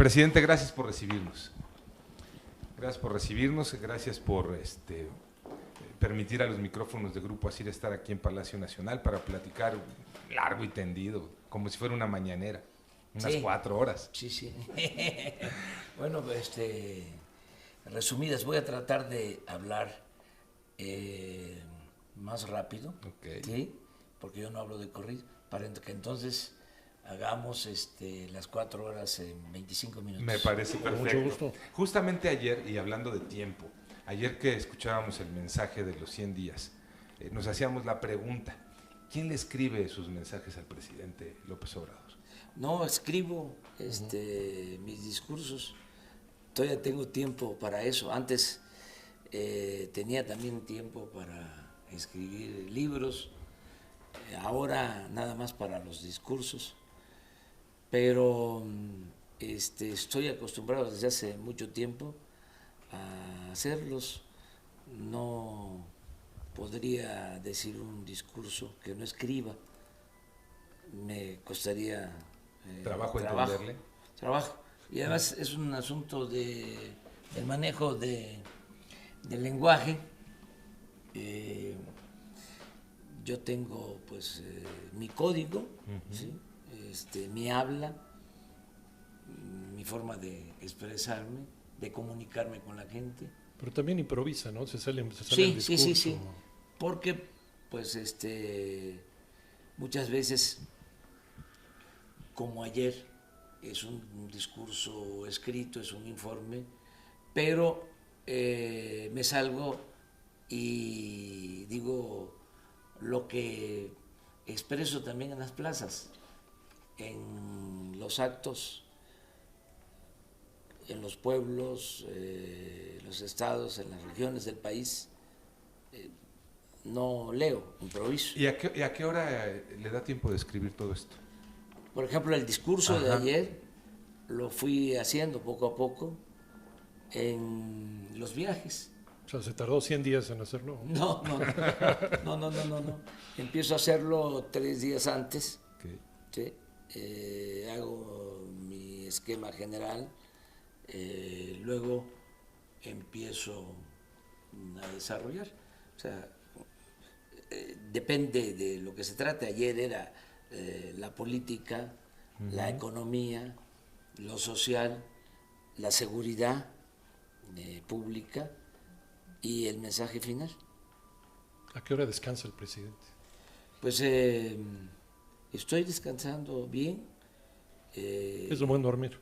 Presidente, gracias por recibirnos. Gracias por recibirnos, gracias por permitir a los micrófonos de Grupo ASIR estar aquí en Palacio Nacional para platicar largo y tendido, como si fuera una mañanera, unas 4 horas. Sí. Bueno, resumidas, voy a tratar de hablar más rápido, Okay. ¿sí? Porque yo no hablo de corrido, para que entonces hagamos las 4 horas en 25 minutos. Me parece perfecto. Mucho gusto. Justamente ayer, y hablando de tiempo, ayer que escuchábamos el mensaje de los 100 días, nos hacíamos la pregunta, ¿quién le escribe sus mensajes al presidente López Obrador? No, escribo mis discursos, todavía tengo tiempo para eso. Antes tenía también tiempo para escribir libros, ahora nada más para los discursos, pero estoy acostumbrado desde hace mucho tiempo a hacerlos. No podría decir un discurso que no escriba, me costaría ¿Trabajo entenderle? Trabajo. Y además es un asunto del manejo del lenguaje. Yo tengo pues mi código, ¿sí? Mi habla, mi forma de expresarme, de comunicarme con la gente. Pero también improvisa, ¿no? Se sale el discurso. Sí. Porque pues muchas veces, como ayer, es un discurso escrito, es un informe, pero me salgo y digo lo que expreso también en las plazas, en los actos, en los pueblos, en los estados, en las regiones del país. No leo, improviso. ¿Y a qué hora le da tiempo de escribir todo esto? Por ejemplo, el discurso de ayer lo fui haciendo poco a poco en los viajes. O sea, se tardó 100 días en hacerlo. No. Empiezo a hacerlo 3 días antes. Okay. ¿Sí? Hago mi esquema general, luego empiezo a desarrollar. O sea, depende de lo que se trate. Ayer era la política, la economía, lo social, la seguridad pública y el mensaje final. ¿A qué hora descansa el presidente? Pues estoy descansando bien. Es lo bueno dormir.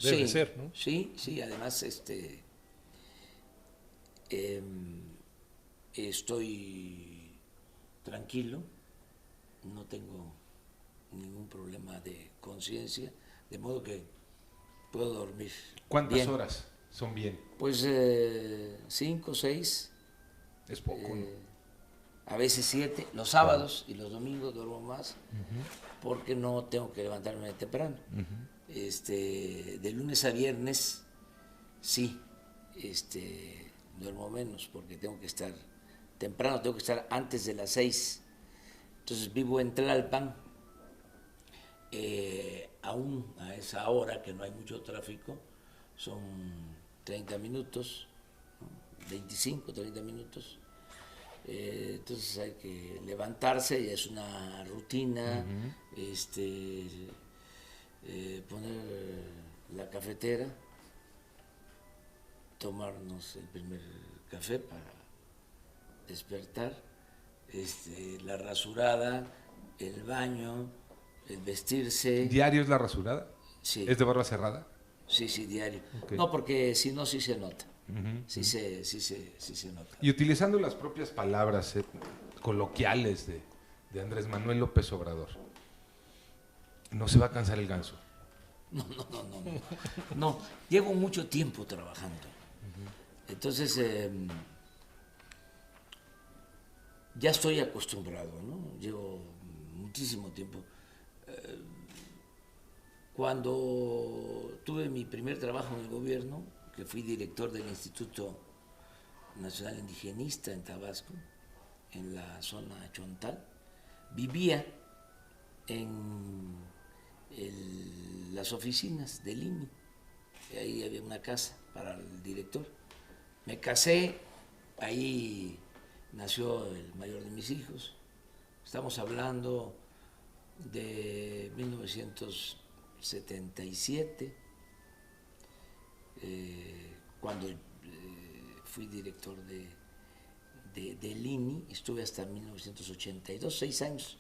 Debe ser, ¿no? Sí, además estoy tranquilo, no tengo ningún problema de conciencia, de modo que puedo dormir. ¿Cuántas bien. horas son bien? Pues 5, 6. Es poco, ¿no? A veces 7. Los sábados y los domingos duermo más, porque no tengo que levantarme temprano. De lunes a viernes sí, duermo menos porque tengo que estar temprano, tengo que estar antes de las 6. Entonces vivo en Tlalpan, aún a esa hora que no hay mucho tráfico, son 30 minutos, ¿no? 25, 30 minutos. Entonces hay que levantarse, y es una rutina, poner la cafetera, tomarnos el primer café para despertar, la rasurada, el baño, el vestirse. ¿Diario es la rasurada? Sí. ¿Es de barba cerrada? Sí, diario. Okay. No, porque si no, sí se nota. Sí se nota. Y utilizando las propias palabras coloquiales de Andrés Manuel López Obrador, ¿no se va a cansar el ganso? No, llevo mucho tiempo trabajando. Entonces, ya estoy acostumbrado, ¿no? Llevo muchísimo tiempo. Cuando tuve mi primer trabajo en el gobierno, que fui director del Instituto Nacional Indigenista en Tabasco, en la zona Chontal, vivía en las oficinas del INE, y ahí había una casa para el director. Me casé, ahí nació el mayor de mis hijos. Estamos hablando de 1977, cuando fui director del INI, estuve hasta 1982, 6 años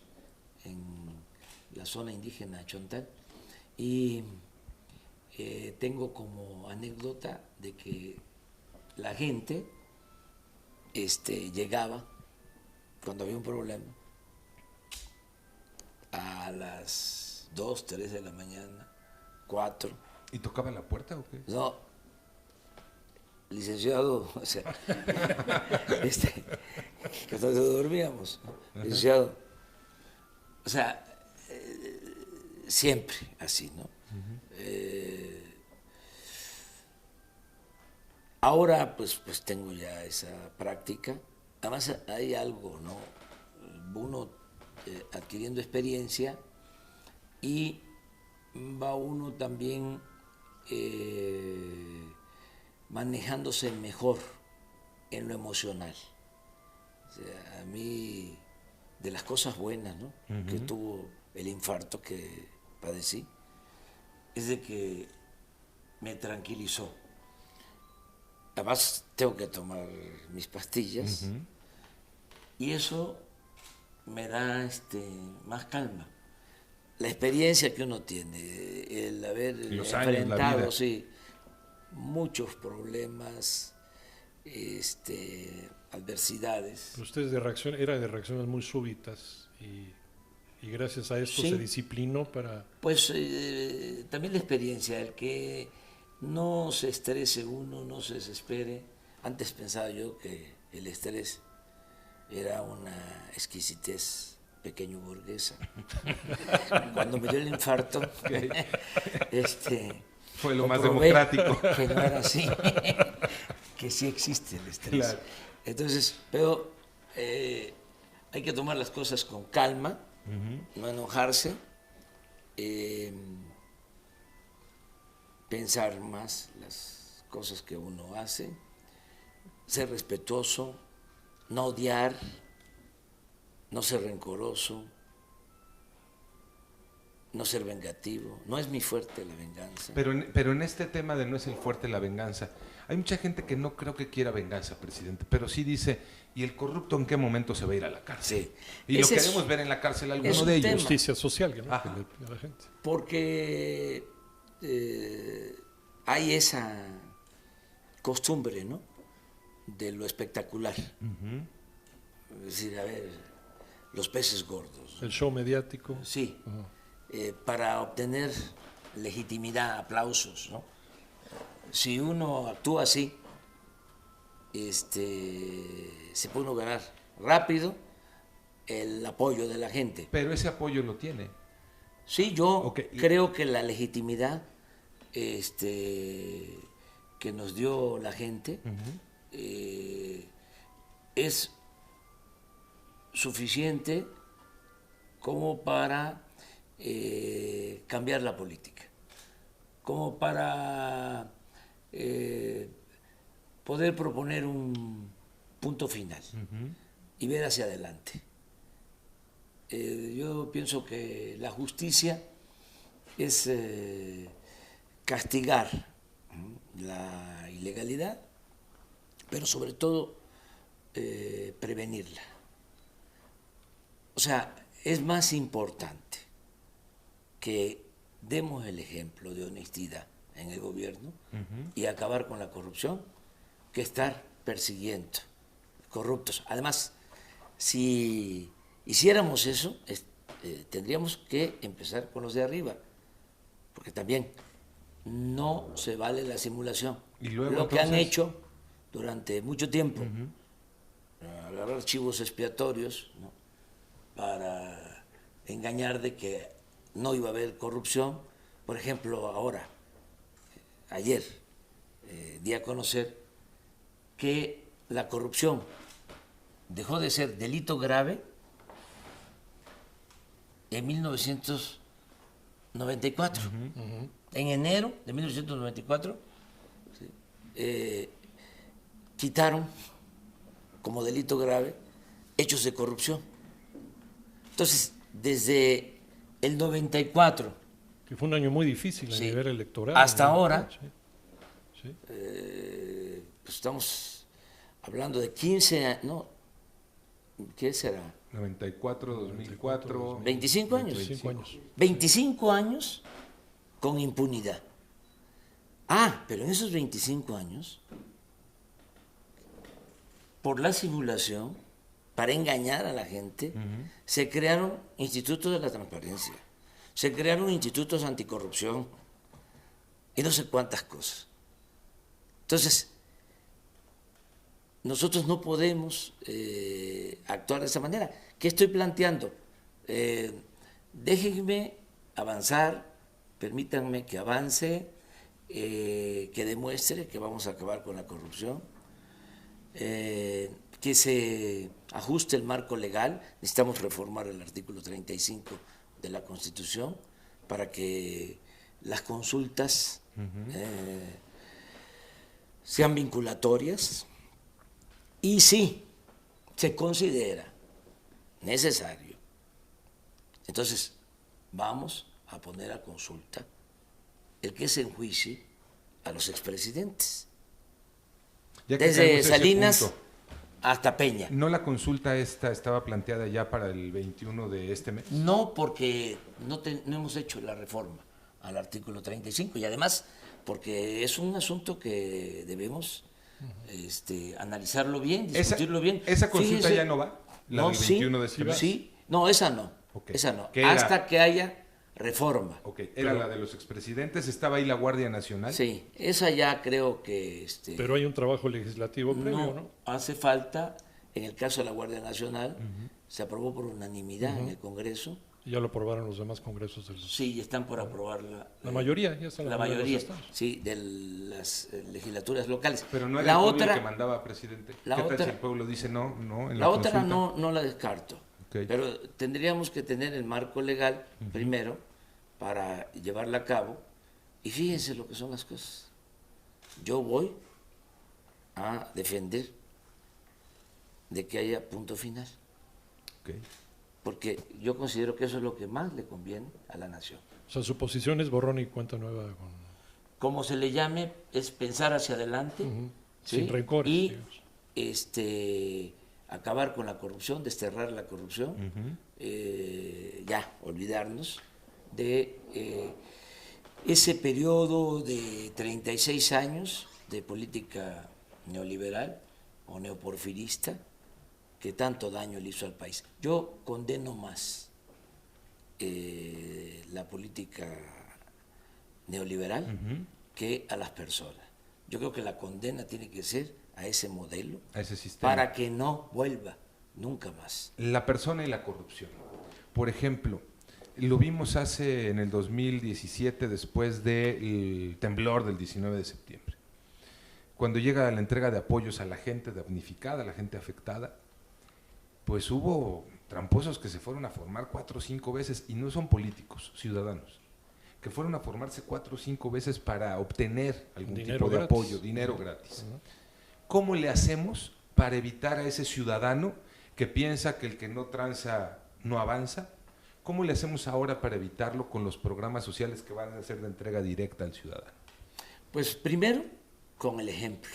en la zona indígena Chontal, y tengo como anécdota de que la gente llegaba cuando había un problema a las 2, 3 de la mañana, 4. ¿Y tocaba la puerta o qué? No, licenciado, o sea, que todos dormíamos, licenciado, o sea, siempre así, ¿no? Ahora pues tengo ya esa práctica. Además hay algo, ¿no? Uno adquiriendo experiencia y va uno también manejándose mejor en lo emocional. O sea, a mí, de las cosas buenas, ¿no? Que tuvo el infarto que padecí, es de que me tranquilizó. Además tengo que tomar mis pastillas y eso me da más calma. La experiencia que uno tiene, el haber los años, enfrentado, la vida. sí, muchos problemas, adversidades. Pero usted era de reacciones muy súbitas y gracias a esto Sí. se disciplinó para... Pues también la experiencia, el que no se estrese uno, no se desespere. Antes pensaba yo que el estrés era una exquisitez pequeño burguesa. Cuando me dio el infarto, Fue lo más comprobé democrático. que no era así, que sí existe el estrés. Claro. Entonces, pero hay que tomar las cosas con calma, no enojarse, pensar más las cosas que uno hace, ser respetuoso, no odiar, no ser rencoroso, no ser vengativo. No es mi fuerte la venganza. Pero en este tema de no es el fuerte la venganza, hay mucha gente que no creo que quiera venganza, presidente, pero sí dice, ¿y el corrupto en qué momento se va a ir a la cárcel? Sí. Y lo Ese queremos ver en la cárcel alguno es un de ellos. tema. Justicia social, ¿no? Ajá. Que le pide a la gente. Porque hay esa costumbre, ¿no? De lo espectacular. Es decir, a ver, los peces gordos. El show mediático. Sí, Ajá. para obtener legitimidad, aplausos, ¿no? Si uno actúa así, se puede ganar rápido el apoyo de la gente. Pero ese apoyo lo tiene. Sí, yo Ok. creo que la legitimidad que nos dio la gente es suficiente como para cambiar la política, como para poder proponer un punto final y ver hacia adelante. Yo pienso que la justicia es castigar la ilegalidad, pero sobre todo prevenirla. O sea, es más importante que demos el ejemplo de honestidad en el gobierno y acabar con la corrupción que estar persiguiendo corruptos. Además, si hiciéramos eso, tendríamos que empezar con los de arriba, porque también no se vale la simulación. Y luego, lo que han entonces, hecho durante mucho tiempo, agarrar archivos expiatorios, ¿no? Para engañar de que no iba a haber corrupción. Por ejemplo, ahora, ayer, di a conocer que la corrupción dejó de ser delito grave en 1999. 94. En enero de 1994 quitaron como delito grave hechos de corrupción. Entonces, desde el 94 Que fue un año muy difícil a Sí. nivel electoral. Hasta ¿no? ahora, Sí. Sí. pues estamos hablando de 15 años, ¿no? ¿Qué será? 94, 2004. 25 años. 25 años. 25 años con impunidad. Pero en esos 25 años, por la simulación, para engañar a la gente, se crearon institutos de la transparencia, se crearon institutos anticorrupción y no sé cuántas cosas. Entonces, nosotros no podemos actuar de esa manera. ¿Qué estoy planteando? Déjenme avanzar, permítanme que avance, que demuestre que vamos a acabar con la corrupción, que se ajuste el marco legal. Necesitamos reformar el artículo 35 de la Constitución para que las consultas sean vinculatorias. Y si se considera necesario, entonces vamos a poner a consulta el que se enjuicie a los expresidentes, Ya que desde caemos a ese Salinas punto, hasta Peña. ¿no la consulta esta estaba planteada ya para el 21 de este mes? No, porque no hemos hecho la reforma al artículo 35 y además porque es un asunto que debemos analizarlo bien, discutirlo bien. ¿Esa consulta Fíjese, ya no va? ¿La no, del sí, 21 de este mes? Sí, no, esa no. Ok. Esa no. ¿Qué era? Hasta que haya reforma. Ok, era la de los expresidentes, estaba ahí la Guardia Nacional. Sí, esa ya creo que Pero hay un trabajo legislativo previo, ¿no? hace falta. En el caso de la Guardia Nacional, se aprobó por unanimidad en el Congreso. Ya lo aprobaron los demás congresos del Sí, están por aprobarla. La mayoría, ya está La mayoría de los mayoría, estados. sí, de las legislaturas locales. Pero no era la el pueblo otra, el que mandaba, presidente. la ¿Qué tal otra- si el pueblo dice no, no en la otra consulta? no la descarto. Ok. Pero tendríamos que tener el marco legal primero para llevarla a cabo. Y fíjense lo que son las cosas. Yo voy a defender de que haya punto final, Ok. porque yo considero que eso es lo que más le conviene a la nación. O sea, su posición es borrón y cuenta nueva con, Como se le llame, es pensar hacia adelante, ¿sí? sin rencores. Y digamos. acabar con la corrupción, desterrar la corrupción, ya olvidarnos de ese periodo de 36 años de política neoliberal o neoporfirista que tanto daño le hizo al país. Yo condeno más la política neoliberal que a las personas. Yo creo que la condena tiene que ser a ese modelo A ese sistema. para que no vuelva nunca más. La persona y la corrupción. Por ejemplo, lo vimos en el 2017 después del temblor del 19 de septiembre. Cuando llega la entrega de apoyos a la gente damnificada, a la gente afectada, pues hubo tramposos que se fueron a formar 4 o 5 veces, y no son políticos, ciudadanos, que fueron a formarse 4 o 5 veces para obtener algún Dinero tipo de gratis. apoyo, dinero gratis. ¿Cómo le hacemos para evitar a ese ciudadano que piensa que el que no tranza no avanza? ¿Cómo le hacemos ahora para evitarlo con los programas sociales que van a ser de entrega directa al ciudadano? Pues primero con el ejemplo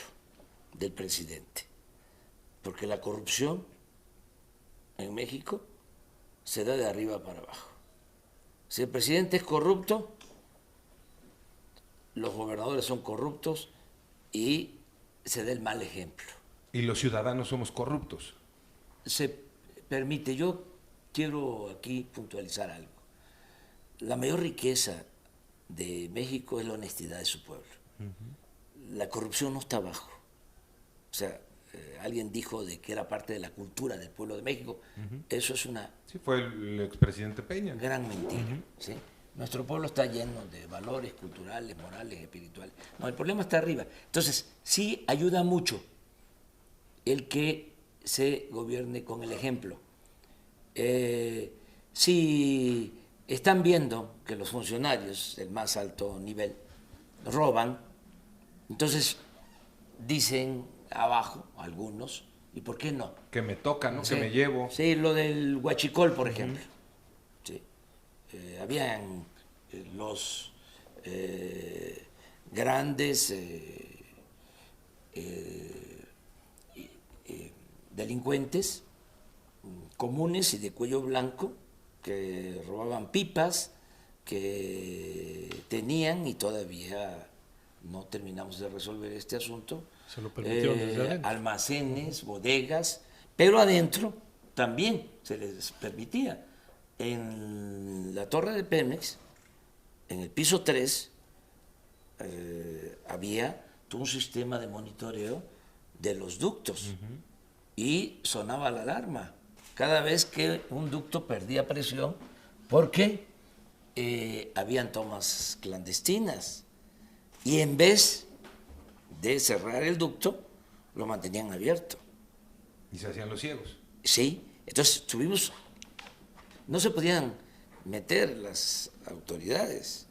del presidente, porque la corrupción en México se da de arriba para abajo. Si el presidente es corrupto, los gobernadores son corruptos y se da el mal ejemplo. Y los ciudadanos somos corruptos. Se permite, yo quiero aquí puntualizar algo. La mayor riqueza de México es la honestidad de su pueblo. La corrupción no está abajo. O sea, alguien dijo de que era parte de la cultura del pueblo de México. Eso es una Sí, fue el expresidente Peña. gran mentira. ¿Sí? Nuestro pueblo está lleno de valores culturales, morales, espirituales. No, el problema está arriba. Entonces, sí ayuda mucho el que se gobierne con el ejemplo. Si están viendo que los funcionarios del más alto nivel roban, entonces dicen abajo algunos, ¿y por qué no? Que me toca, ¿no? Sí, Que me llevo. sí, lo del huachicol, por ejemplo. Sí. Habían los grandes delincuentes comunes y de cuello blanco que robaban pipas, que tenían, y todavía no terminamos de resolver este asunto, Se lo permitieron desde adentro. almacenes, bodegas, pero adentro también se les permitía. En la torre de Pemex, en el piso 3, había todo un sistema de monitoreo de los ductos y sonaba la alarma cada vez que un ducto perdía presión porque habían tomas clandestinas y en vez de cerrar el ducto lo mantenían abierto. Y se hacían los ciegos. Sí, entonces no se podían meter las autoridades,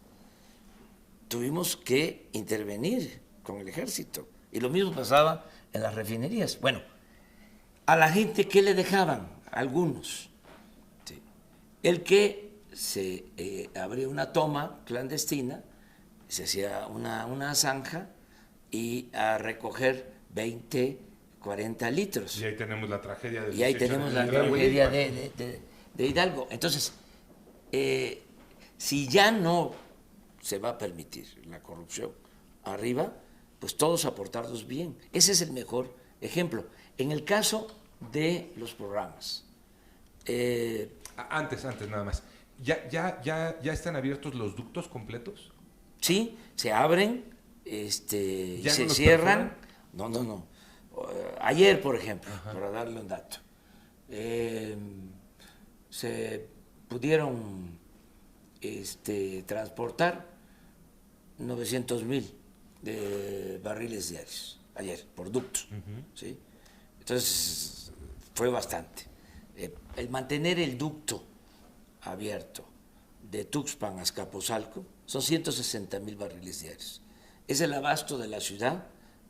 tuvimos que intervenir con el ejército y lo mismo pasaba en las refinerías. Bueno, a la gente, ¿qué le dejaban? Algunos. Sí. El que se abría una toma clandestina, se hacía una zanja y a recoger 20, 40 litros. Y ahí tenemos la tragedia del Y ahí 18 tenemos de la Hidalgo. tragedia de Hidalgo. Entonces, si ya no se va a permitir la corrupción arriba, pues todos aportarnos bien. Ese es el mejor ejemplo. En el caso de los programas. Antes nada más. ¿Ya están abiertos los ductos completos? Sí, se abren, y ¿Ya se no los cierran. perforan? No. Ayer, por ejemplo, para darle un dato, se pudieron transportar 900,000 de barriles diarios ayer por ductos. ¿Sí? Entonces fue bastante. El mantener el ducto abierto de Tuxpan a Azcapotzalco son 160,000 barriles diarios. Es el abasto de la ciudad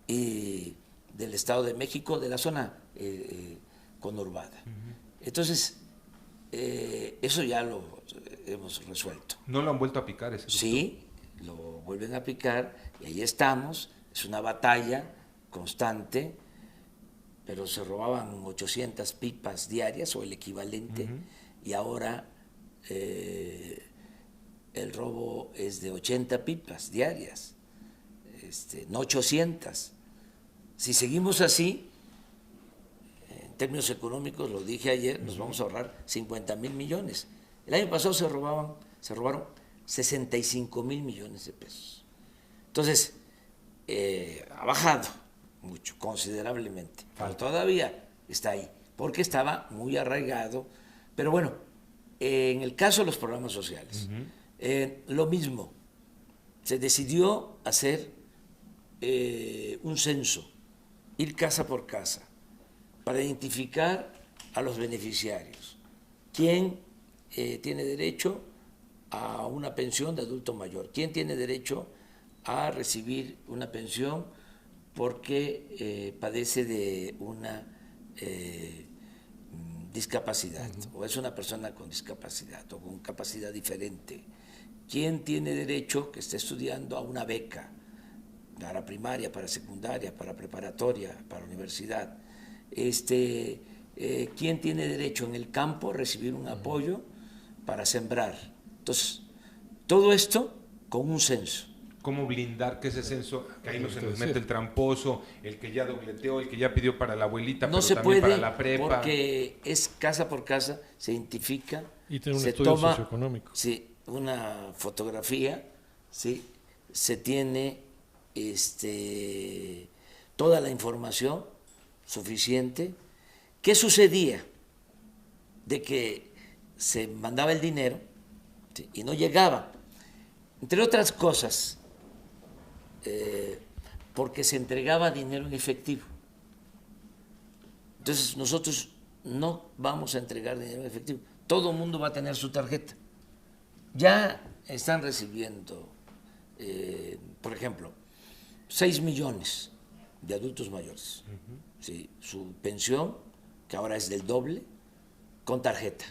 y del Estado de México, de la zona conurbada. Entonces, eso ya lo hemos resuelto. ¿No lo han vuelto a picar ese ducto? Sí, lo vuelven a picar y ahí estamos. Es una batalla constante, pero se robaban 800 pipas diarias o el equivalente, y ahora el robo es de 80 pipas diarias, no 800. Si seguimos así, en términos económicos, lo dije ayer, nos vamos a ahorrar 50,000 millones. El año pasado se robaron 65,000 millones de pesos. Entonces, ha bajado mucho, considerablemente, pero todavía está ahí, porque estaba muy arraigado. Pero bueno, en el caso de los programas sociales, lo mismo, se decidió hacer un censo, ir casa por casa, para identificar a los beneficiarios. ¿Quién tiene derecho a una pensión de adulto mayor? ¿Quién tiene derecho a recibir una pensión porque padece de una discapacidad o es una persona con discapacidad o con capacidad diferente? ¿Quién tiene derecho, que esté estudiando, a una beca para primaria, para secundaria, para preparatoria, para universidad? ¿Quién tiene derecho en el campo a recibir un apoyo para sembrar? Entonces, todo esto con un censo. ¿Cómo blindar que ese censo, que ahí no se nos mete el tramposo, el que ya dobleteó, el que ya pidió para la abuelita, No pero se también puede, para la prepa? porque es casa por casa, se identifica, Y tener un se estudio toma socioeconómico. una fotografía, ¿sí? Se tiene toda la información suficiente. ¿Qué sucedía? De que se mandaba el dinero, ¿sí?, y no llegaba, entre otras cosas, porque se entregaba dinero en efectivo. Entonces nosotros no vamos a entregar dinero en efectivo, todo el mundo va a tener su tarjeta. ya están recibiendo, por ejemplo, 6 millones de adultos mayores. ¿Sí? Su pensión, que ahora es del doble, con tarjeta.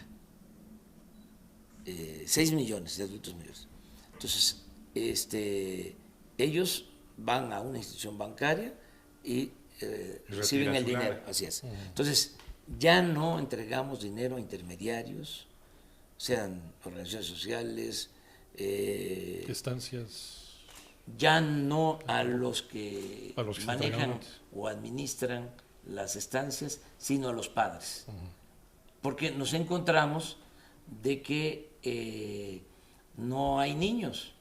6 millones de adultos mayores. Entonces, ellos van a una institución bancaria y reciben el dinero. Así es. Entonces, ya no entregamos dinero a intermediarios, sean organizaciones sociales, estancias. Ya no a los que manejan o administran las estancias, sino a los padres. Porque nos encontramos de que no hay niños.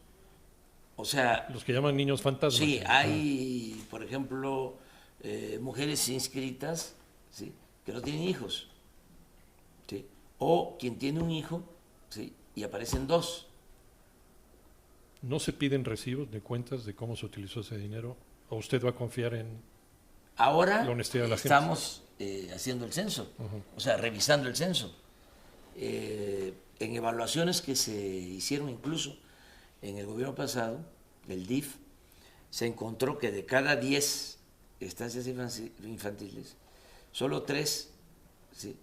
O sea, los que llaman niños fantasmas. Sí, hay, por ejemplo, mujeres inscritas, ¿sí?, que no tienen hijos, ¿sí?, o quien tiene un hijo, ¿sí?, y aparecen 2. ¿No se piden recibos de cuentas de cómo se utilizó ese dinero? ¿O usted va a confiar en ahora la honestidad de la gente? Estamos haciendo el censo, o sea, revisando el censo. En evaluaciones que se hicieron incluso en el gobierno pasado, el DIF, se encontró que de cada 10 estancias infantiles, solo 3, ¿sí?,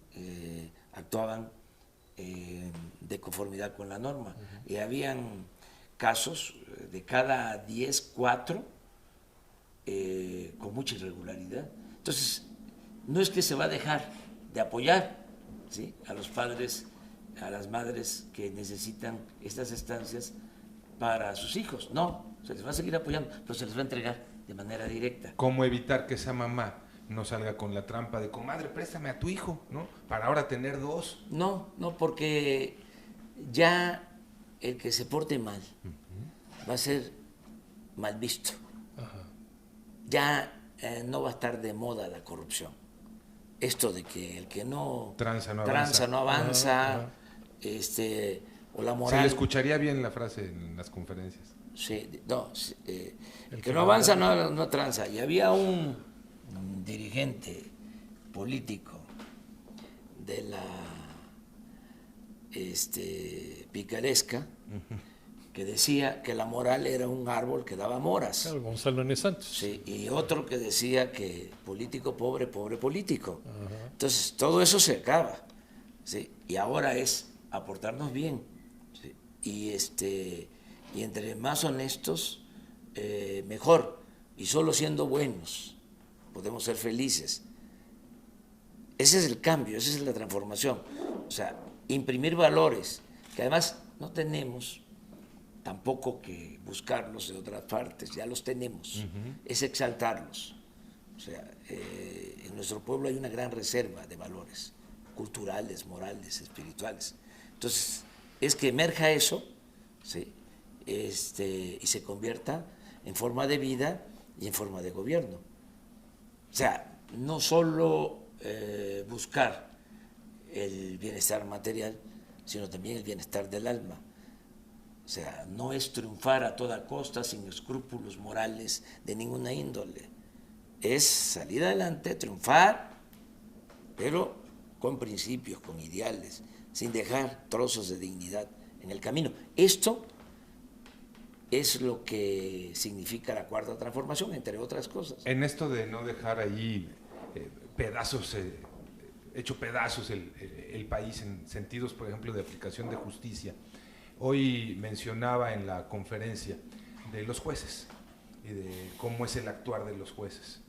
actuaban de conformidad con la norma. Y habían casos de cada 10, 4 con mucha irregularidad. Entonces, no es que se va a dejar de apoyar, ¿sí?, a los padres, a las madres que necesitan estas estancias para sus hijos. No, se les va a seguir apoyando, pero se les va a entregar de manera directa. ¿Cómo evitar que esa mamá no salga con la trampa de comadre, préstame a tu hijo, ¿no?, para ahora tener 2? No, porque ya el que se porte mal va a ser mal visto. Ya no va a estar de moda la corrupción. Esto de que el que no tranza no avanza, o la moral. Se le escucharía bien la frase en las conferencias. Sí, no, el que no avanza no tranza. Y había un dirigente político de la picaresca que decía que la moral era un árbol que daba moras. Claro, Gonzalo N. Santos. Sí, y otro que decía que político pobre, pobre político. Entonces, todo eso se acaba, ¿sí? Y ahora es aportarnos bien, ¿sí? Y entre más honestos, mejor. Y solo siendo buenos podemos ser felices. Ese es el cambio, esa es la transformación. O sea, imprimir valores, que además no tenemos tampoco que buscarlos de otras partes, ya los tenemos, es exaltarlos. O sea, en nuestro pueblo hay una gran reserva de valores culturales, morales, espirituales. Entonces, es que emerja eso, ¿sí?, y se convierta en forma de vida y en forma de gobierno. O sea, no solo buscar el bienestar material, sino también el bienestar del alma. O sea, no es triunfar a toda costa, sin escrúpulos morales de ninguna índole. Es salir adelante, triunfar, pero con principios, con ideales, sin dejar trozos de dignidad en el camino. Esto es lo que significa la cuarta transformación, entre otras cosas. En esto de no dejar ahí pedazos, hecho pedazos el país en sentidos, por ejemplo, de aplicación de justicia. Hoy mencionaba en la conferencia de los jueces y de cómo es el actuar de los jueces.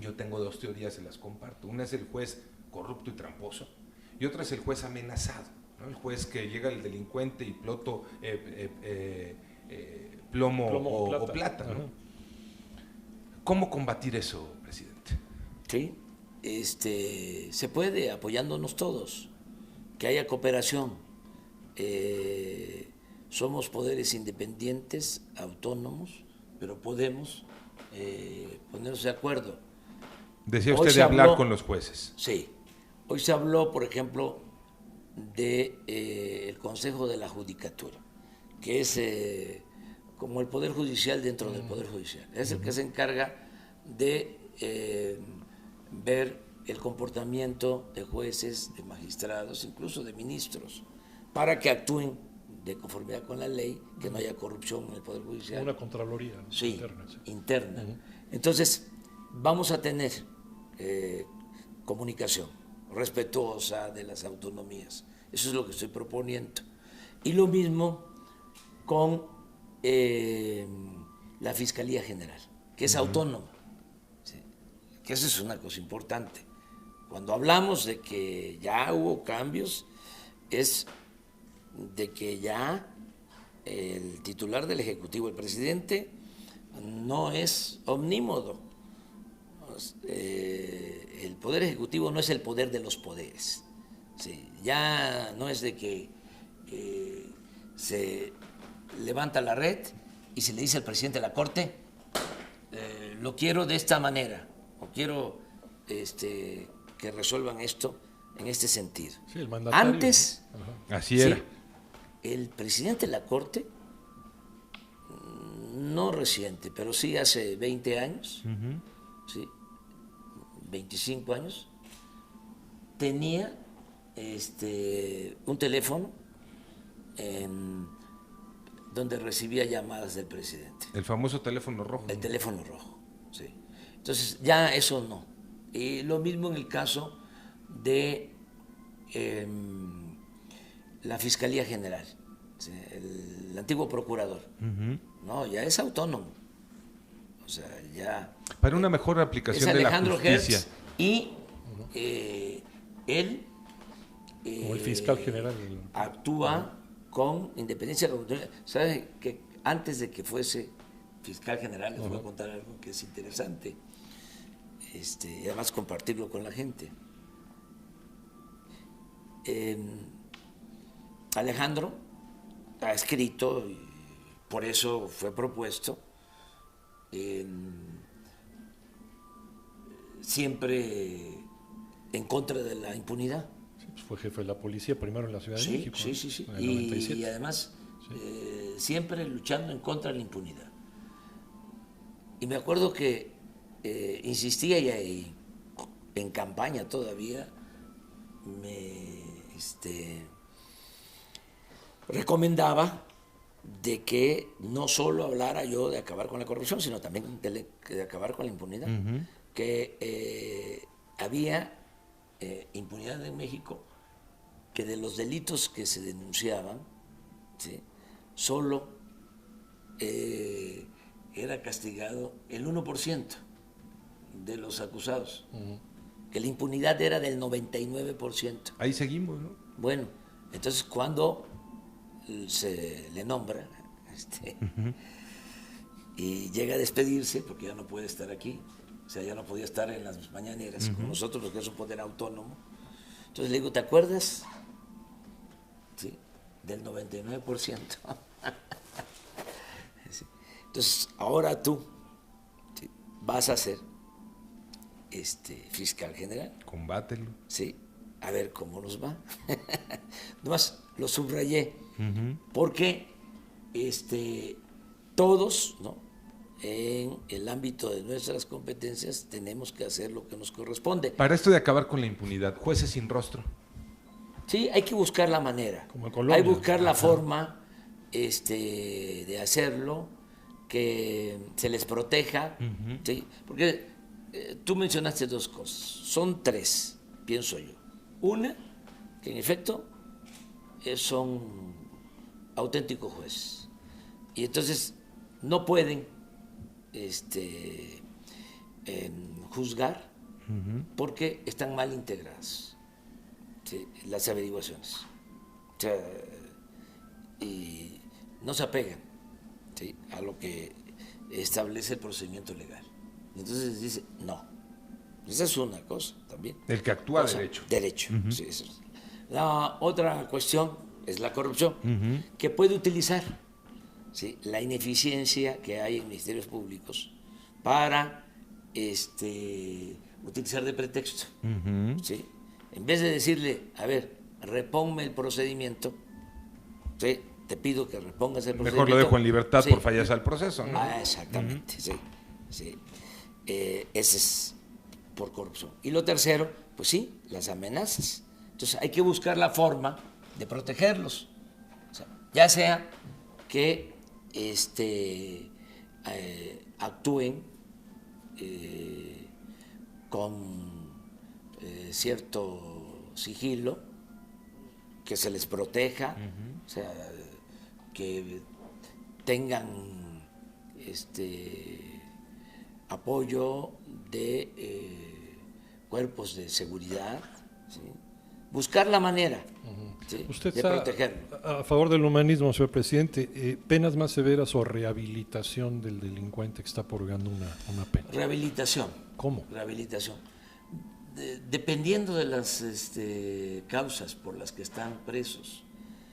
Yo tengo 2 teorías, se las comparto. Una es el juez corrupto y tramposo y otra es el juez amenazado, ¿no? El juez que llega el delincuente y plomo o plata, ¿no? ¿Cómo combatir eso, presidente? Sí, se puede apoyándonos todos, que haya cooperación. Somos poderes independientes, autónomos, pero podemos ponernos de acuerdo. Decía usted de hablar con los jueces. Sí. Hoy se habló, por ejemplo, de el Consejo de la Judicatura, que es como el Poder Judicial dentro del Poder Judicial. Es el que se encarga de ver el comportamiento de jueces, de magistrados, incluso de ministros, para que actúen de conformidad con la ley, que no haya corrupción en el Poder Judicial. Una contraloría, ¿no? Sí, Interna, sí. interna. Entonces, vamos a tener comunicación respetuosa de las autonomías. Eso es lo que estoy proponiendo. Y lo mismo con la Fiscalía General, que es autónoma. ¿Sí? Que eso es una cosa importante. Cuando hablamos de que ya hubo cambios, es de que ya el titular del Ejecutivo, el presidente, no es omnímodo. El Poder Ejecutivo no es el poder de los poderes. Sí, ya no es de que se levanta la red y se le dice al presidente de la Corte, lo quiero de esta manera, o quiero que resuelvan esto en este sentido. Sí, el mandatario, Antes, ¿no? Así era. sí, el presidente de la Corte, no reciente, pero sí hace 20 años, sí, 25 años, tenía un teléfono donde recibía llamadas del presidente. El famoso teléfono rojo. El teléfono rojo, sí. Entonces, ya eso no. Y lo mismo en el caso de la Fiscalía General, ¿sí? El antiguo procurador. No, ya es autónomo. O sea, ya... Para una mejor Es aplicación de la Alejandro justicia. Hertz y él... Como el fiscal general. actúa con independencia. ¿Sabe que antes de que fuese fiscal general, les voy a contar algo que es interesante, y además compartirlo con la gente? Alejandro ha escrito, y por eso fue propuesto, siempre en contra de la impunidad. Pues fue jefe de la policía primero en la Ciudad de Sí, México. sí, sí, sí. En el Y 97. además, siempre luchando en contra de la impunidad. Y me acuerdo que insistía y en campaña todavía me recomendaba de que no solo hablara yo de acabar con la corrupción, sino también de acabar con la impunidad. Que había impunidad en México, que de los delitos que se denunciaban, ¿sí?, solo era castigado el 1% de los acusados, que la impunidad era del 99%. Ahí seguimos, ¿no? Bueno, entonces cuando se le nombra y llega a despedirse, porque ya no puede estar aquí, o sea, ya no podía estar en las mañaneras con nosotros porque es un poder autónomo. Entonces le digo, ¿te acuerdas? Sí, del 99%. Sí. Entonces, ahora tú, ¿sí?, vas a ser fiscal general. Combátelo. Sí, a ver cómo nos va. Nomás lo subrayé, porque todos, ¿no?, en el ámbito de nuestras competencias tenemos que hacer lo que nos corresponde. Para esto de acabar con la impunidad, jueces sin rostro. Sí, hay que buscar la manera, Como en Colombia. hay que buscar la forma de hacerlo, que se les proteja, ¿sí? Porque tú mencionaste dos cosas, son tres, pienso yo. Una, que en efecto son auténticos jueces, y entonces no pueden juzgar porque están mal integradas, ¿sí?, las averiguaciones. O sea, y no se apegan, ¿sí?, a lo que establece el procedimiento legal. Entonces dice, no. Esa es una cosa también. El que actúa O sea, derecho. Derecho, sí, eso es. La otra cuestión es la corrupción, que puede utilizar, ¿sí?, la ineficiencia que hay en ministerios públicos para utilizar de pretexto. ¿Sí? En vez de decirle, a ver, reponme el procedimiento, ¿sí?, te pido que repongas el procedimiento. Mejor lo dejo en libertad, sí, por fallas al proceso, ¿no? Exactamente, sí. Sí. Ese es por corrupción. Y lo tercero, pues sí, las amenazas. Entonces hay que buscar la forma de protegerlos. O sea, ya sea que actúen con cierto sigilo, que se les proteja, o sea, que tengan apoyo de cuerpos de seguridad, ¿sí? Buscar la manera ¿Usted de está protegerlo. a favor del humanismo, señor presidente? ¿Penas más severas o rehabilitación del delincuente que está purgando una pena? Rehabilitación. ¿Cómo? Rehabilitación. Dependiendo de las causas por las que están presos.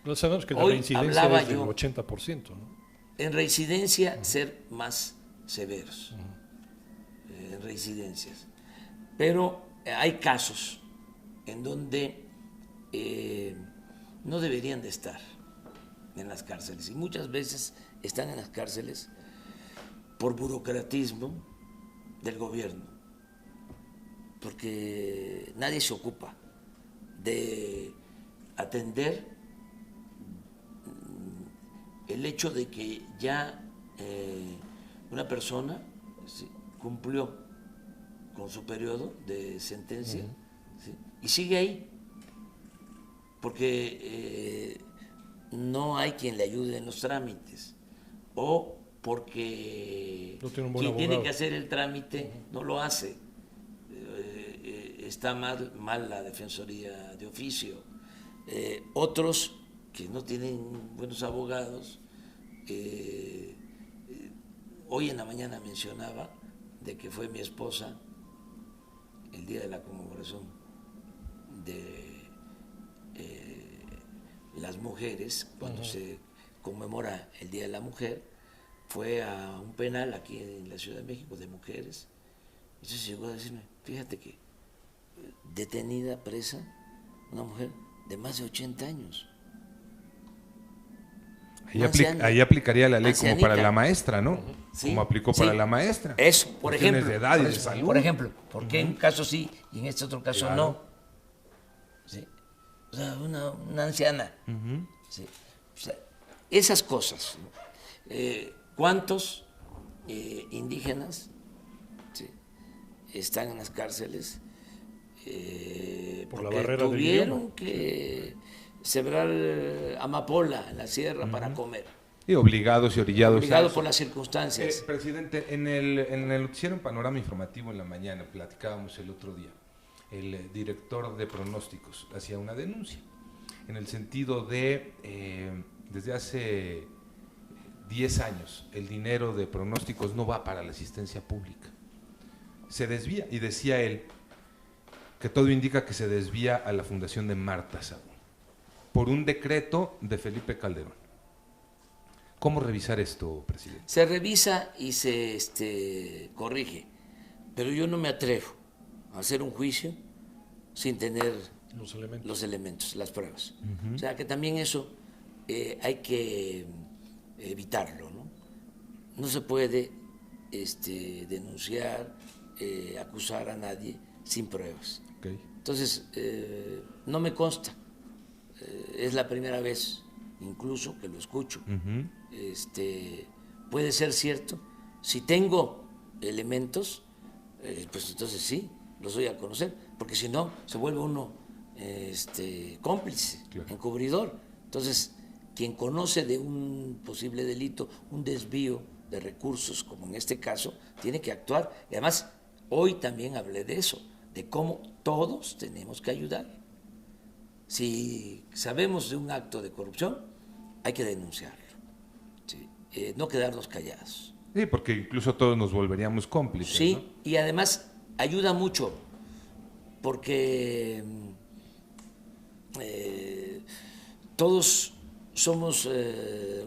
No sabemos que la Hoy reincidencia hablaba es del yo- 80%, ¿no? En reincidencia, ser más severos. En reincidencias. Pero hay casos en donde no deberían de estar en las cárceles. Y muchas veces están en las cárceles por burocratismo del gobierno, porque nadie se ocupa de atender el hecho de que ya una persona, ¿sí?, cumplió con su periodo de sentencia, ¿sí?, y sigue ahí, porque no hay quien le ayude en los trámites, o porque No tiene un buen quien tiene abogado. que hacer el trámite no lo hace. Está mal la defensoría de oficio. Otros que no tienen buenos abogados. Hoy en la mañana mencionaba de que fue mi esposa el día de la conmemoración de las mujeres, cuando se conmemora el Día de la Mujer, fue a un penal aquí en la Ciudad de México de mujeres. Entonces llegó a decirme, fíjate que detenida, presa, una mujer de más de 80 años. Ahí aplicaría la ley como ancianita. para la maestra, ¿no? Sí, Como aplicó sí. para la maestra. Eso, por Cuestiones ejemplo. de edad y por de eso, salud. Por ejemplo, porque en un caso sí y en este otro caso Claro. no. ¿Sí? O sea, una anciana. ¿Sí? O sea, esas cosas, ¿no? ¿Cuántos indígenas, ¿sí?, están en las cárceles Por la porque barrera del tuvieron idioma. que sembrar amapola en la sierra para comer, Y obligados y orillados. obligado a eso. por las circunstancias? Presidente, en el noticiero en Panorama Informativo en la mañana, platicábamos el otro día, el director de pronósticos hacía una denuncia, en el sentido de, desde hace 10 años, el dinero de pronósticos no va para la asistencia pública, se desvía, y decía él que todo indica que se desvía a la fundación de Marta Sagún, por un decreto de Felipe Calderón. ¿Cómo revisar esto, presidente? Se revisa y se corrige, pero yo no me atrevo a hacer un juicio sin tener Los elementos. las pruebas. O sea que también eso hay que evitarlo, ¿no? No se puede denunciar, acusar a nadie sin pruebas. Okay. Entonces, no me consta, es la primera vez incluso que lo escucho. Puede ser cierto. Si tengo elementos, pues entonces sí, los doy a conocer, porque si no, se vuelve uno cómplice, Claro. encubridor. Entonces, quien conoce de un posible delito, un desvío de recursos, como en este caso, tiene que actuar. Y además, hoy también hablé de eso, de cómo todos tenemos que ayudar. Si sabemos de un acto de corrupción, hay que denunciarlo, ¿sí? No quedarnos callados. Sí, porque incluso todos nos volveríamos cómplices. Sí, ¿no? y además ayuda mucho, porque todos somos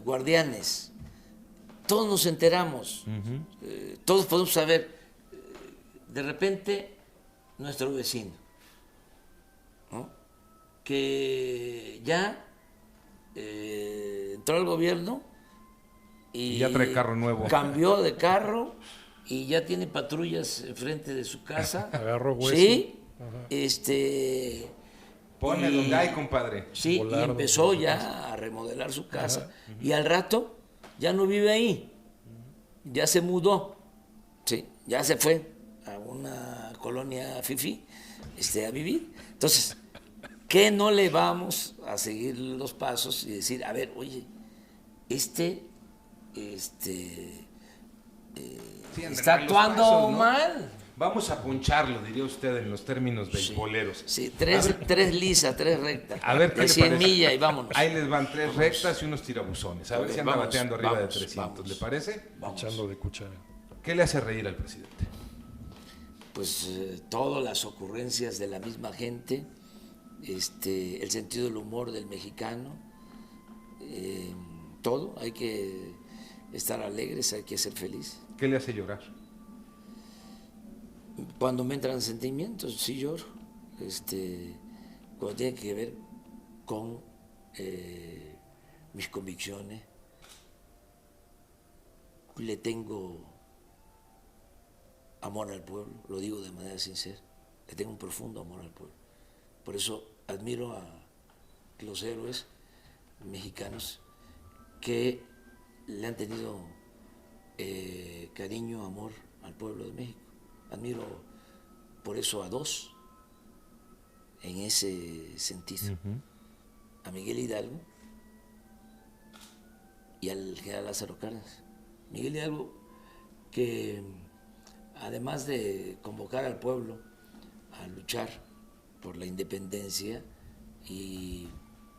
guardianes, todos nos enteramos, todos podemos saber. De repente, nuestro vecino, ¿no?, que ya entró al gobierno y ya trae carro nuevo. Cambió de carro y ya tiene patrullas enfrente de su casa. Agarró hueso. Sí, Ajá. Pone donde hay, compadre. Sí, y Volar empezó donde ya a remodelar su casa. Y al rato ya no vive ahí, ya se mudó, sí, ya se fue a una colonia fifí a vivir. Entonces, ¿qué no le vamos a seguir los pasos y decir, a ver, oye, Sí, está andan mal los actuando pasos, ¿no? mal? Vamos a puncharlo, diría usted en los términos beisboleros. Sí, tres lisas, 3 rectas. A ver, ¿qué de le 100 parece? millas y vámonos. Ahí les van 3 rectas y unos tirabuzones. A ver si anda Vamos, bateando arriba de vamos, 300. vamos. ¿Le parece? Vamos. Echando de cuchara. ¿Qué le hace reír al presidente? Pues todas las ocurrencias de la misma gente, el sentido del humor del mexicano, todo, hay que estar alegres, hay que ser feliz. ¿Qué le hace llorar? Cuando me entran sentimientos, sí lloro, cuando tiene que ver con mis convicciones, le tengo amor al pueblo, lo digo de manera sincera, le tengo un profundo amor al pueblo. Por eso admiro a los héroes mexicanos que le han tenido cariño, amor al pueblo de México. Admiro por eso a 2 en ese sentido, a Miguel Hidalgo y al general Lázaro Cárdenas. Miguel Hidalgo, que además de convocar al pueblo a luchar por la independencia y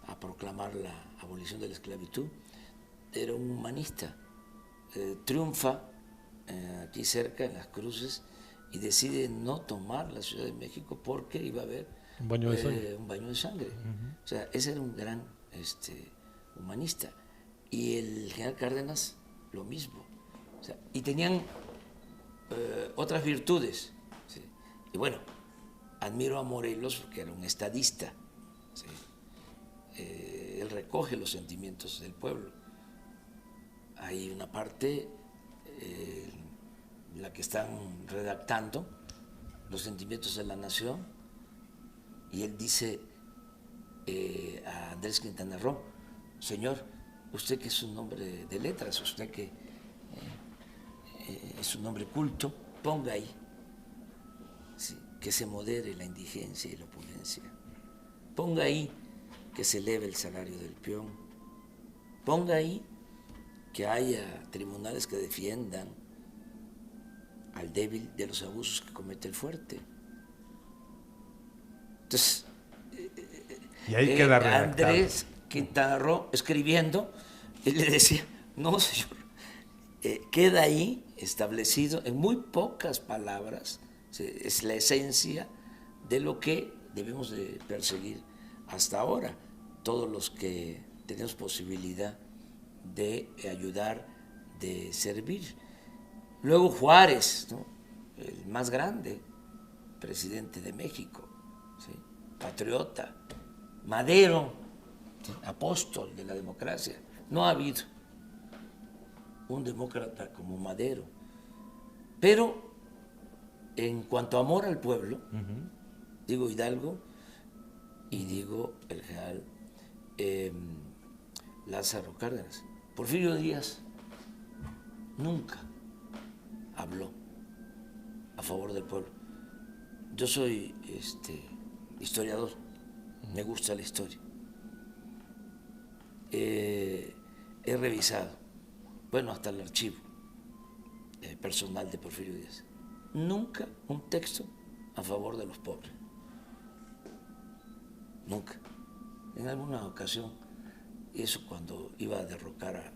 a proclamar la abolición de la esclavitud, era un humanista. Triunfa aquí cerca, en Las Cruces, y decide no tomar la Ciudad de México porque iba a haber Un baño de sangre. un baño de sangre. O sea, ese era un gran humanista. Y el general Cárdenas, lo mismo. O sea, y tenían otras virtudes. ¿Sí? Y bueno, admiro a Morelos porque era un estadista. ¿Sí? Él recoge los sentimientos del pueblo. Hay una parte, la que están redactando, los sentimientos de la nación, y él dice a Andrés Quintana Roo: señor, usted que es un hombre de letras, usted que es un hombre culto, ponga ahí, ¿sí?, que se modere la indigencia y la opulencia, ponga ahí que se eleve el salario del peón, ponga ahí que haya tribunales que defiendan al débil de los abusos que comete el fuerte. Entonces, Y ahí queda redactado. Andrés Quintana Roo escribiendo, y le decía: no, señor, queda ahí establecido en muy pocas palabras, es la esencia de lo que debemos de perseguir hasta ahora, todos los que tenemos posibilidad de ayudar, de servir. Luego Juárez, ¿no?, el más grande presidente de México, ¿sí?, patriota. Madero, ¿sí?, apóstol de la democracia. No ha habido un demócrata como Madero. Pero en cuanto a amor al pueblo, digo Hidalgo y digo el general Lázaro Cárdenas. Porfirio Díaz nunca habló a favor del pueblo. Yo soy historiador, me gusta la historia. He revisado, bueno, hasta el archivo personal de Porfirio Díaz. Nunca un texto a favor de los pobres. Nunca. En alguna ocasión, eso cuando iba a derrocar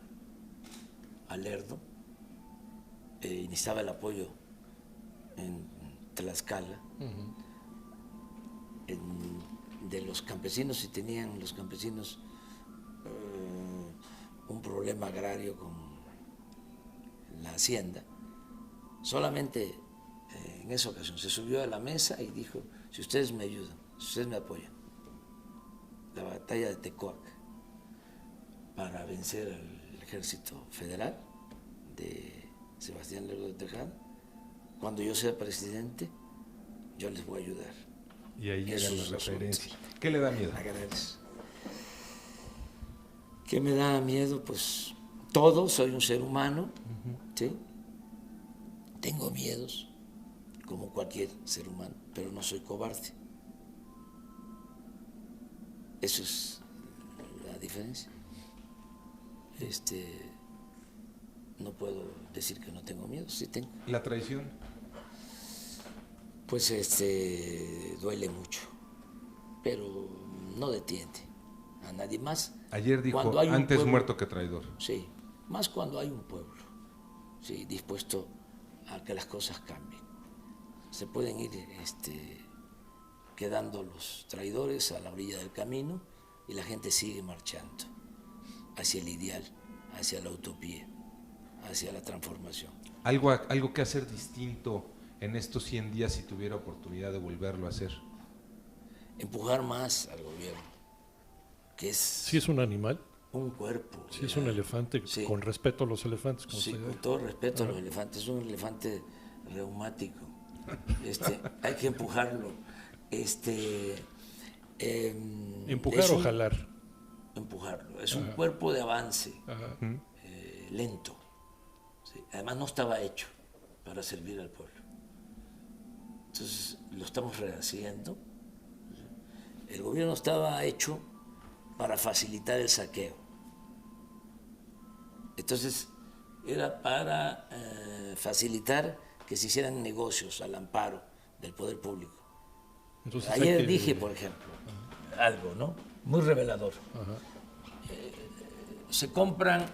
a Lerdo, necesitaba el apoyo en Tlaxcala, de los campesinos, y tenían los campesinos un problema agrario con la hacienda. Solamente en esa ocasión se subió a la mesa y dijo: si ustedes me ayudan, si ustedes me apoyan, la batalla de Tecoac, para vencer al ejército federal de Sebastián Lerdo de Tejada, cuando yo sea presidente, yo les voy a ayudar Y ahí llega Esos la asuntos. referencia. ¿Qué le da miedo? Agradezco. ¿Qué me da miedo? Pues todo, soy un ser humano, ¿sí? Tengo miedos, como cualquier ser humano, pero no soy cobarde. Eso es la diferencia. No puedo decir que no tengo miedo, sí tengo. ¿La traición? Pues duele mucho, pero no detiene a nadie más. Ayer dijo, Cuando hay un antes pueblo- muerto que traidor. Sí, más cuando hay un pueblo, sí, dispuesto a que las cosas cambien. Se pueden ir quedando los traidores a la orilla del camino y la gente sigue marchando hacia el ideal, hacia la utopía, hacia la transformación. Algo que hacer distinto en estos 100 días si tuviera oportunidad de volverlo a hacer. Empujar más al gobierno, que es Si es un animal, un cuerpo. si es un elefante, Sí. con respeto a los elefantes. Como Sí, se con debe. todo respeto a los elefantes, es un elefante reumático. Hay que empujarlo. ¿Empujar es o un- jalar? Empujarlo. Es un cuerpo de avance, Ajá. lento. ¿Sí? Además no estaba hecho para servir al pueblo. Entonces lo estamos rehaciendo. El gobierno estaba hecho para facilitar el saqueo. Entonces era para facilitar que se hicieran negocios al amparo del poder público. Entonces hay Ayer que- dije, por ejemplo, algo, ¿no? Muy revelador. Ajá. Se compran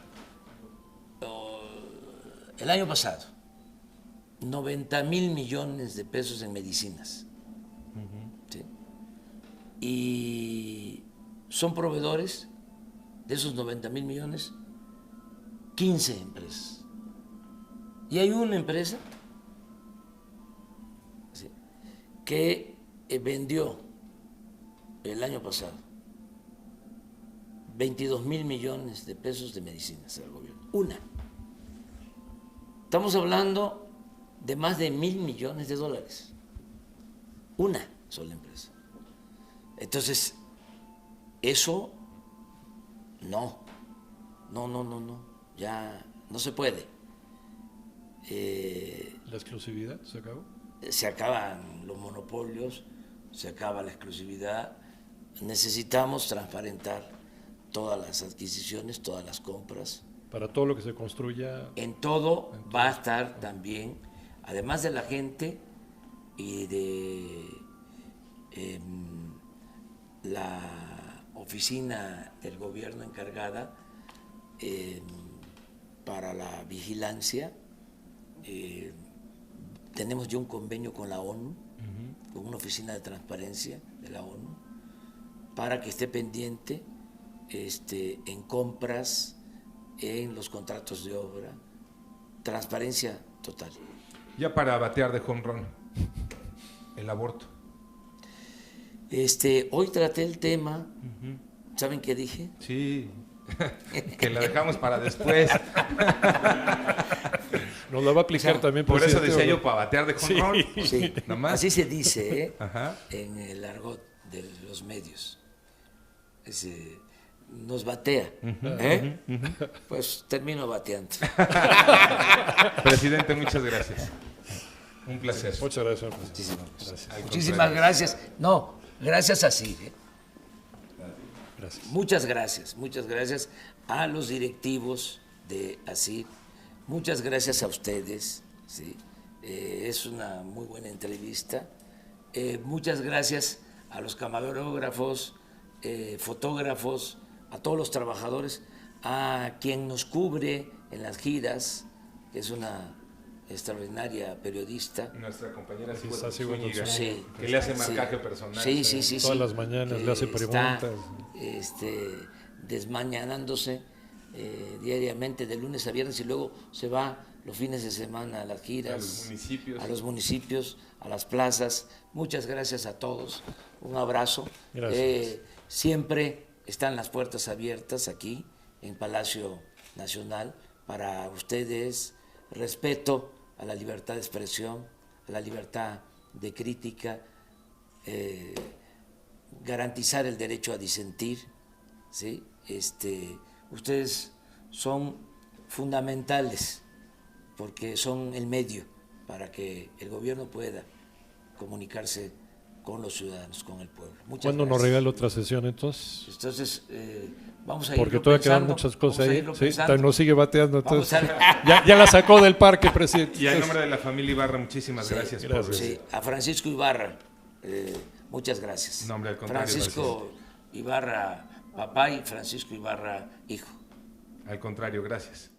el año pasado 90,000 millones de pesos en medicinas. ¿Sí? Y son proveedores de esos 90,000 millones 15 empresas. Y hay una empresa, ¿sí?, que vendió el año pasado 22,000 millones de pesos de medicinas al gobierno. Una. Estamos hablando de más de 1,000 millones de dólares. Una sola empresa. Entonces, eso no. Ya no se puede. ¿La exclusividad se acabó? Se acaban los monopolios, se acaba la exclusividad. Necesitamos transparentar todas las adquisiciones, todas las compras. Para todo lo que se construya. En todo va a estar también, además de la gente y de la oficina del gobierno encargada para la vigilancia, tenemos ya un convenio con la ONU, con una oficina de transparencia de la ONU, para que esté pendiente en compras, en los contratos de obra, transparencia total. Ya para batear de jonrón, el aborto. Hoy traté el tema, ¿saben qué dije? Sí, que la dejamos para después. Nos la va a aplicar O sea, también. Por eso presidente, decía ¿o no? yo, para batear de jonrón. Sí, Nomás. así se dice, ¿eh? Ajá. En el argot de los medios. Nos batea, ¿eh? Pues termino bateando. Presidente, muchas gracias. Un placer. Muchas gracias, señor presidente. Muchísimas, Al muchísimas contrario. gracias. No, gracias así, ¿eh? Gracias. Muchas gracias a los directivos de ASIR, muchas gracias a ustedes, ¿sí? Es una muy buena entrevista. Muchas gracias a los camarógrafos, fotógrafos, a todos los trabajadores, a quien nos cubre en las giras, que es una extraordinaria periodista. Nuestra compañera Sí, Sigurd está Sigurd Zúñiga, Sí. que le hace Sí. marcaje personal. Sí. Todas las mañanas le hace Está, preguntas. desmañanándose diariamente de lunes a viernes y luego se va los fines de semana a las giras, municipios. a los municipios, a las plazas. Muchas gracias a todos. Un abrazo. Gracias. Siempre están las puertas abiertas aquí en Palacio Nacional para ustedes. Respeto a la libertad de expresión, a la libertad de crítica, garantizar el derecho a disentir, ¿sí? Ustedes son fundamentales porque son el medio para que el gobierno pueda comunicarse con los ciudadanos, con el pueblo. Muchas ¿Cuándo nos gracias. regala otra sesión entonces? Entonces, vamos a Porque irlo todavía quedan pensando, muchas cosas vamos a ahí. irlo Sí, pensando. nos sigue bateando. Vamos Entonces, a- ya la sacó del parque, presidente. Y en nombre de la familia Ibarra, muchísimas Sí, gracias, gracias. por Sí, a Francisco Ibarra, muchas gracias. No, hombre, al contrario, Francisco Ibarra, papá, y Francisco Ibarra, hijo. Al contrario, gracias.